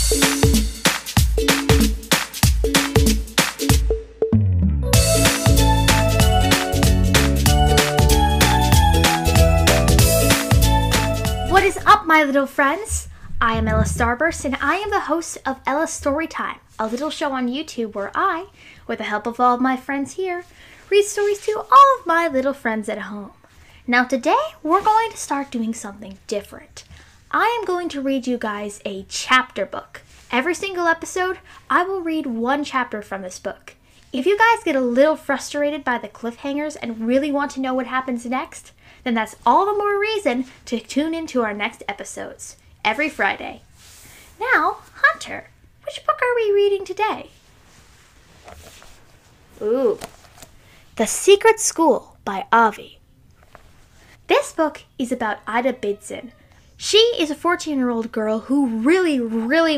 What is up, my little friends? I am Ella Starburst, and I am the host of Ella's Storytime, a little show on YouTube where I, with the help of all of my friends here, read stories to all of my little friends at home. Now today, we're going to start doing something different. I am going to read you guys a chapter book. Every single episode, I will read one chapter from this book. If you guys get a little frustrated by the cliffhangers and really want to know what happens next, then that's all the more reason to tune into our next episodes, every Friday. Now, Hunter, which book are we reading today? Ooh, The Secret School by Avi. This book is about Ida Bidson. She is a 14-year-old girl who really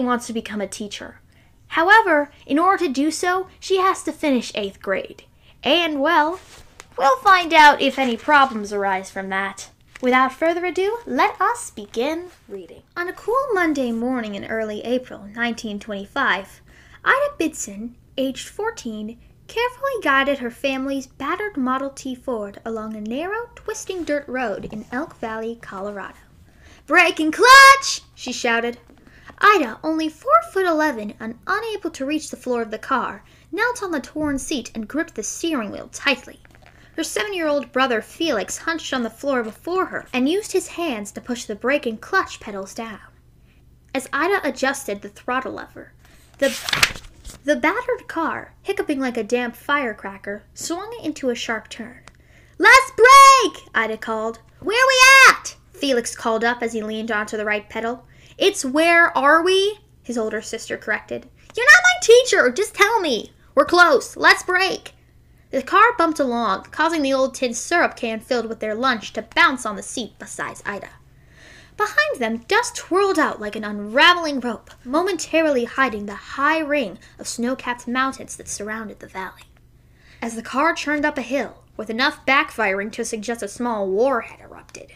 wants to become a teacher. However, in order to do so, she has to finish 8th grade. And, well, we'll find out if any problems arise from that. Without further ado, let us begin reading. On a cool Monday morning in early April 1925, Ida Bidson, aged 14, carefully guided her family's battered Model T Ford along a narrow, twisting dirt road in Elk Valley, Colorado. "Brake and clutch!" she shouted. Ida, only 4'11" and unable to reach the floor of the car, knelt on the torn seat and gripped the steering wheel tightly. Her 7-year-old brother Felix hunched on the floor before her and used his hands to push the brake and clutch pedals down. As Ida adjusted the throttle lever, the battered car, hiccuping like a damp firecracker, swung into a sharp turn. "Let's brake!" Ida called. "Where we at?" Felix called up as he leaned onto the right pedal. "It's where are we?" his older sister corrected. "You're not my teacher, just tell me. We're close, let's brake." The car bumped along, causing the old tin syrup can filled with their lunch to bounce on the seat beside Ida. Behind them, dust twirled out like an unraveling rope, momentarily hiding the high ring of snow-capped mountains that surrounded the valley. As the car churned up a hill, with enough backfiring to suggest a small war had erupted,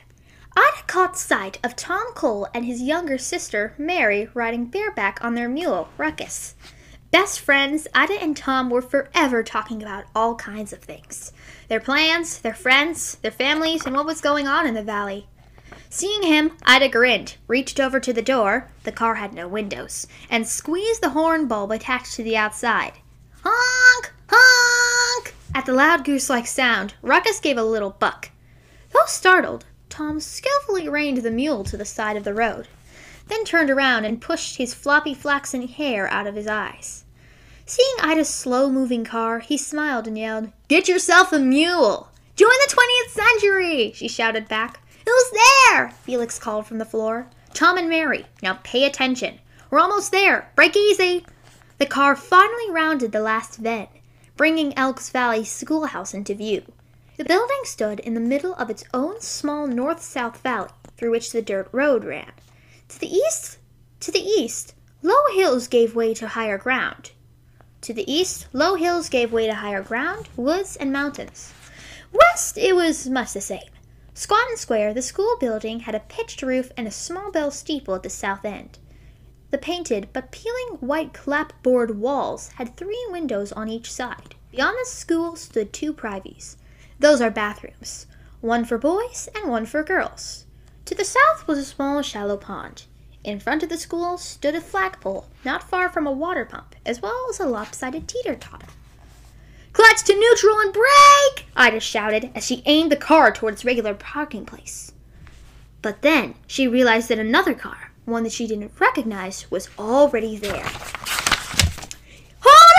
Ida caught sight of Tom Cole and his younger sister, Mary, riding bareback on their mule, Ruckus. Best friends, Ida and Tom were forever talking about all kinds of things. Their plans, their friends, their families, and what was going on in the valley. Seeing him, Ida grinned, reached over to the door, the car had no windows, and squeezed the horn bulb attached to the outside. Honk! Honk! At the loud goose-like sound, Ruckus gave a little buck. Though startled, Tom skillfully reined the mule to the side of the road, then turned around and pushed his floppy flaxen hair out of his eyes. Seeing Ida's slow-moving car, he smiled and yelled, "Get yourself a mule! Join the 20th century!" she shouted back. "Who's there?" Felix called from the floor. "Tom and Mary. Now pay attention. We're almost there. Brake easy." The car finally rounded the last bend, bringing Elks Valley schoolhouse into view. The building stood in the middle of its own small north-south valley through which the dirt road ran. To the east, low hills gave way to higher ground. Woods and mountains. West, it was much the same. Squat and square, the school building had a pitched roof and a small bell steeple at the south end. The painted but peeling white clapboard walls had 3 windows on each side. Beyond the school stood 2 privies. Those are bathrooms, one for boys and one for girls. To the south was a small shallow pond. In front of the school stood a flagpole, not far from a water pump, as well as a lopsided teeter-totter. "Clutch to neutral and brake!" Ida shouted as she aimed the car toward its regular parking place. But then she realized that another car, one that she didn't recognize, was already there. "Hold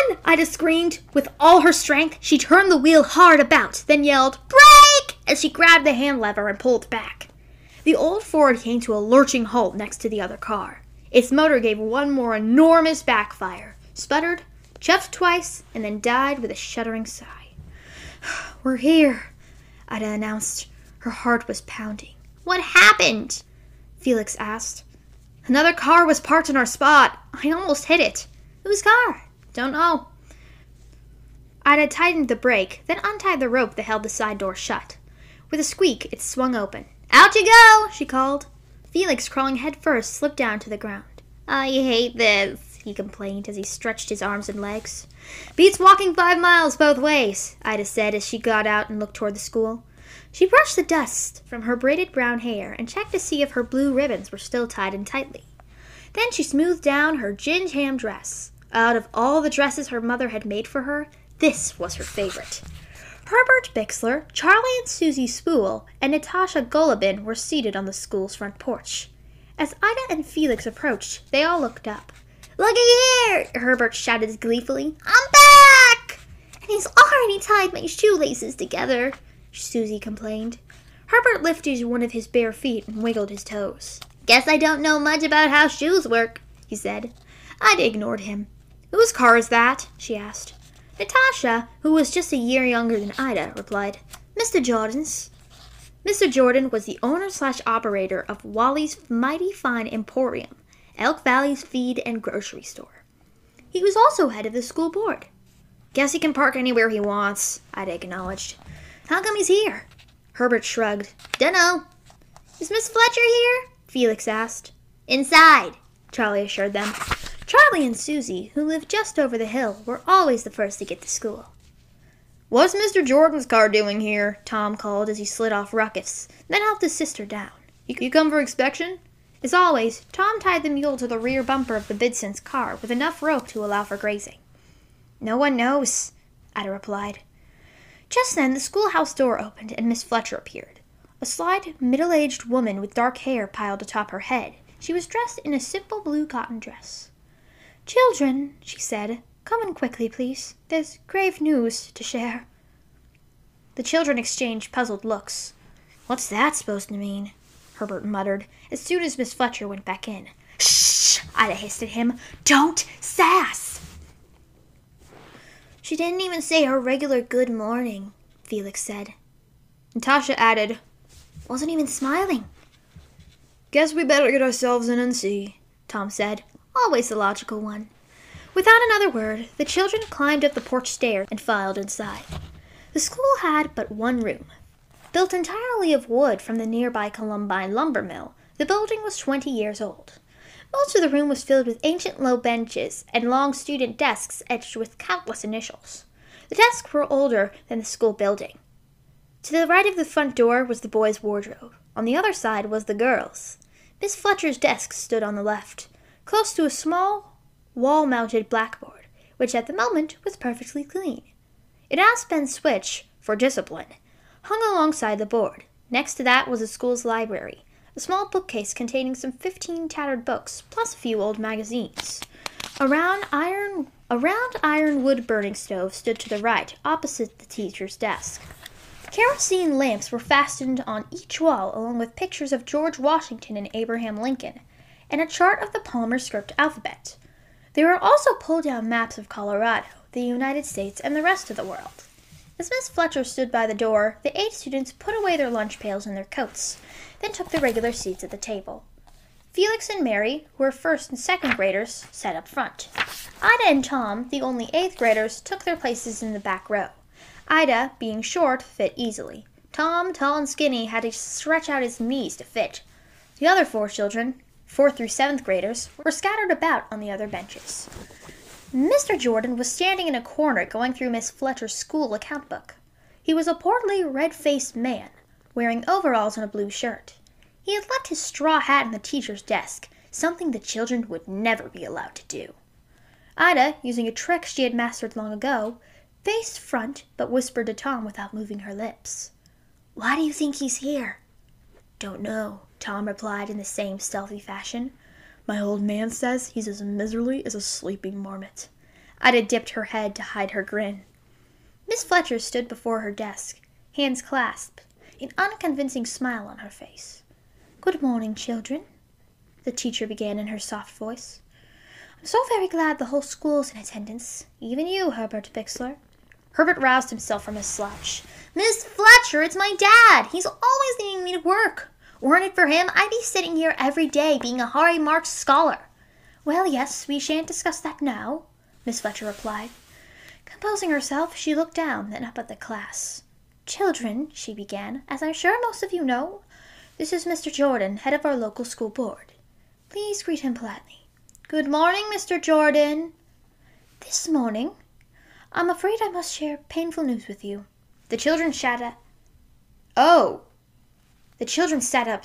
on!" Ida screamed. With all her strength, she turned the wheel hard about, then yelled, "Brake!" as she grabbed the hand lever and pulled back. The old Ford came to a lurching halt next to the other car. Its motor gave one more enormous backfire, sputtered, chuffed twice, and then died with a shuddering sigh. "We're here," Ida announced. Her heart was pounding. "What happened?" Felix asked. "Another car was parked in our spot. I almost hit it." "Whose car?" "Don't know." Ida tightened the brake, then untied the rope that held the side door shut. With a squeak, it swung open. "Out you go!" she called. Felix, crawling head first, slipped down to the ground. I hate this, he complained as he stretched his arms and legs. Beats walking 5 miles both ways, Ida said as she got out and looked toward the school. She brushed the dust from her braided brown hair and checked to see if her blue ribbons were still tied in tightly. Then she smoothed down her ginge ham dress. Out of all the dresses her mother had made for her, this was her favorite. Herbert Bixler, Charlie and Susie Spool, and Natasha Gulabin were seated on the school's front porch. As Ida and Felix approached, they all looked up. "Looky here!" Herbert shouted gleefully. "I'm back!" "And he's already tied my shoelaces together," Susie complained. Herbert lifted one of his bare feet and wiggled his toes. "Guess I don't know much about how shoes work," he said. Ida ignored him. "Whose car is that?" she asked. Natasha, who was just a year younger than Ida, replied, "Mr. Jordan's." Mr. Jordan was the owner/operator of Wally's Mighty Fine Emporium, Elk Valley's feed and grocery store. He was also head of the school board. "Guess he can park anywhere he wants," Ida acknowledged. "How come he's here?" Herbert shrugged. "Dunno." "Is Miss Fletcher here?" Felix asked. "Inside," Charlie assured them. Charlie and Susie, who lived just over the hill, were always the first to get to school. "What's Mr. Jordan's car doing here?" Tom called as he slid off Ruckus, then helped his sister down. You come for inspection?" As always, Tom tied the mule to the rear bumper of the Bidsons' car with enough rope to allow for grazing. "No one knows," Ida replied. Just then the schoolhouse door opened and Miss Fletcher appeared. A slight, middle-aged woman with dark hair piled atop her head. She was dressed in a simple blue cotton dress. "Children," she said, "come in quickly, please. There's grave news to share." The children exchanged puzzled looks. "What's that supposed to mean?" Herbert muttered, as soon as Miss Fletcher went back in. "Shh!" Ida hissed at him. "Don't sass!" "She didn't even say her regular good morning," Felix said. Natasha added, "Wasn't even smiling." "Guess we better get ourselves in and see," Tom said, always the logical one. Without another word, the children climbed up the porch stairs and filed inside. The school had but one room. Built entirely of wood from the nearby Columbine lumber mill, the building was 20 years old. Most of the room was filled with ancient low benches and long student desks etched with countless initials. The desks were older than the school building. To the right of the front door was the boys' wardrobe. On the other side was the girls'. Miss Fletcher's desk stood on the left, close to a small wall-mounted blackboard, which at the moment was perfectly clean. An aspen switch, for discipline, hung alongside the board. Next to that was the school's library, a small bookcase containing some 15 tattered books, plus a few old magazines. A round iron wood burning stove stood to the right, opposite the teacher's desk. Kerosene lamps were fastened on each wall, along with pictures of George Washington and Abraham Lincoln, and a chart of the Palmer script alphabet. There were also pulled-down maps of Colorado, the United States, and the rest of the world. As Miss Fletcher stood by the door, the 8 students put away their lunch pails and their coats, then took their regular seats at the table. Felix and Mary, who were first and second graders, sat up front. Ida and Tom, the only 8th graders, took their places in the back row. Ida, being short, fit easily. Tom, tall and skinny, had to stretch out his knees to fit. The other 4 children, 4th through 7th graders, were scattered about on the other benches. Mr. Jordan was standing in a corner going through Miss Fletcher's school account book. He was a portly, red-faced man, wearing overalls and a blue shirt. He had left his straw hat on the teacher's desk, something the children would never be allowed to do. Ida, using a trick she had mastered long ago, faced front but whispered to Tom without moving her lips. "Why do you think he's here?" "Don't know," Tom replied in the same stealthy fashion. "My old man says he's as miserly as a sleeping marmot." Ida dipped her head to hide her grin. Miss Fletcher stood before her desk, hands clasped, an unconvincing smile on her face. "Good morning, children," the teacher began in her soft voice. "I'm so very glad the whole school's in attendance, even you, Herbert Bixler." Herbert roused himself from his slouch. "Miss Fletcher, it's my dad! He's always needing me to work. Weren't it for him, I'd be sitting here every day being a Harry Marks scholar." "Well, yes, we shan't discuss that now," Miss Fletcher replied. Composing herself, she looked down, then up at the class. "Children," she began, "as I'm sure most of you know, this is Mr. Jordan, head of our local school board. Please greet him politely." Good morning, Mr. Jordan. This morning, I'm afraid I must share painful news with you. The children sat up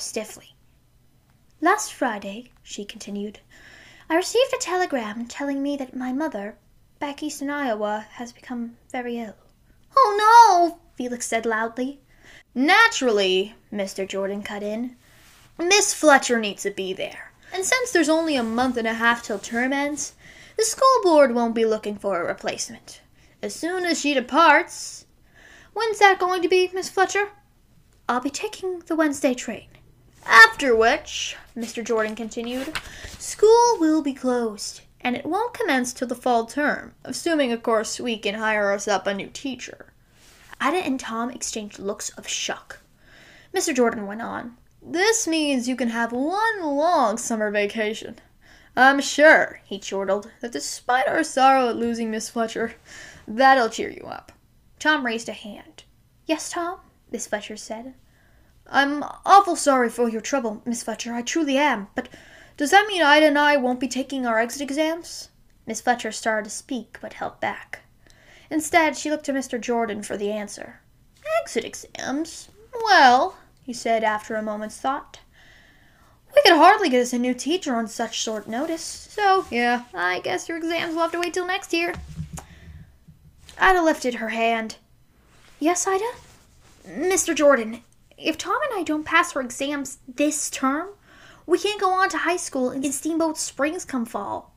stiffly. Last Friday, she continued, I received a telegram telling me that my mother, back east in Iowa, has become very ill. Oh no, Felix said loudly. Naturally, Mr. Jordan cut in. Miss Fletcher needs to be there. And since there's only a month and a half till term ends, the school board won't be looking for a replacement. As soon as she departs... When's that going to be, Miss Fletcher? I'll be taking the Wednesday train. After which, Mr. Jordan continued, school will be closed, and it won't commence till the fall term, assuming, of course, we can hire us up a new teacher. Ida and Tom exchanged looks of shock. Mr. Jordan went on. This means you can have one long summer vacation. I'm sure, he chortled, that despite our sorrow at losing Miss Fletcher, that'll cheer you up. Tom raised a hand. Yes, Tom, Miss Fletcher said. I'm awful sorry for your trouble, Miss Fletcher, I truly am, but does that mean Ida and I won't be taking our exit exams? Miss Fletcher started to speak, but held back. Instead, she looked to Mr. Jordan for the answer. Exit exams? Well, he said after a moment's thought, we could hardly get us a new teacher on such short notice, so, yeah, I guess your exams will have to wait till next year. Ida lifted her hand. Yes, Ida? Mr. Jordan, if Tom and I don't pass our exams this term, we can't go on to high school in Steamboat Springs come fall.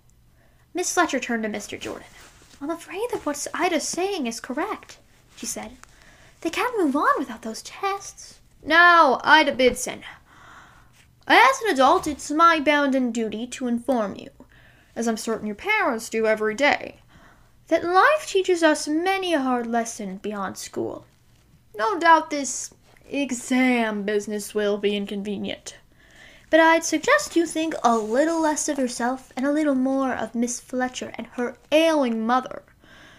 Miss Fletcher turned to Mr. Jordan. I'm afraid that what Ida's saying is correct, she said. They can't move on without those tests. Now, Ida Bidson, as an adult, it's my bounden duty to inform you, as I'm certain your parents do every day, that life teaches us many a hard lesson beyond school. No doubt this exam business will be inconvenient, but I'd suggest you think a little less of yourself and a little more of Miss Fletcher and her ailing mother.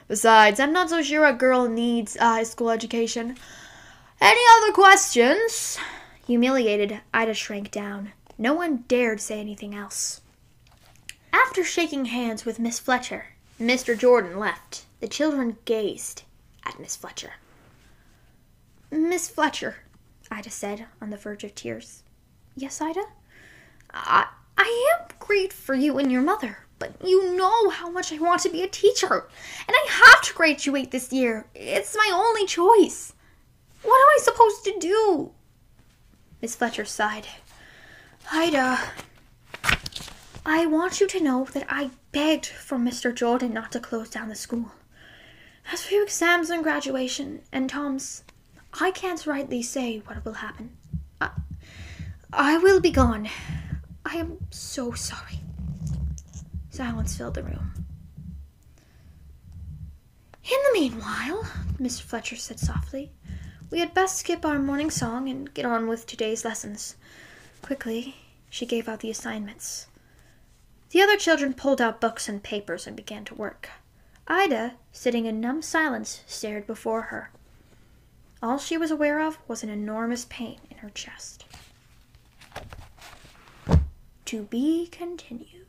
Besides, I'm not so sure a girl needs a high school education. Any other questions? Humiliated, Ida shrank down. No one dared say anything else. After shaking hands with Miss Fletcher, Mr. Jordan left. The children gazed at Miss Fletcher. Miss Fletcher, Ida said, on the verge of tears. Yes, Ida? I am great for you and your mother, but you know how much I want to be a teacher, and I have to graduate this year. It's my only choice. What am I supposed to do? Miss Fletcher sighed. Ida, I want you to know that I begged from Mr. Jordan not to close down the school. As for your exams and graduation, and Tom's, I can't rightly say what will happen. I will be gone. I am so sorry. Silence filled the room. In the meanwhile, Mr. Fletcher said softly, we had best skip our morning song and get on with today's lessons. Quickly, she gave out the assignments. The other children pulled out books and papers and began to work. Ida, sitting in numb silence, stared before her. All she was aware of was an enormous pain in her chest. To be continued.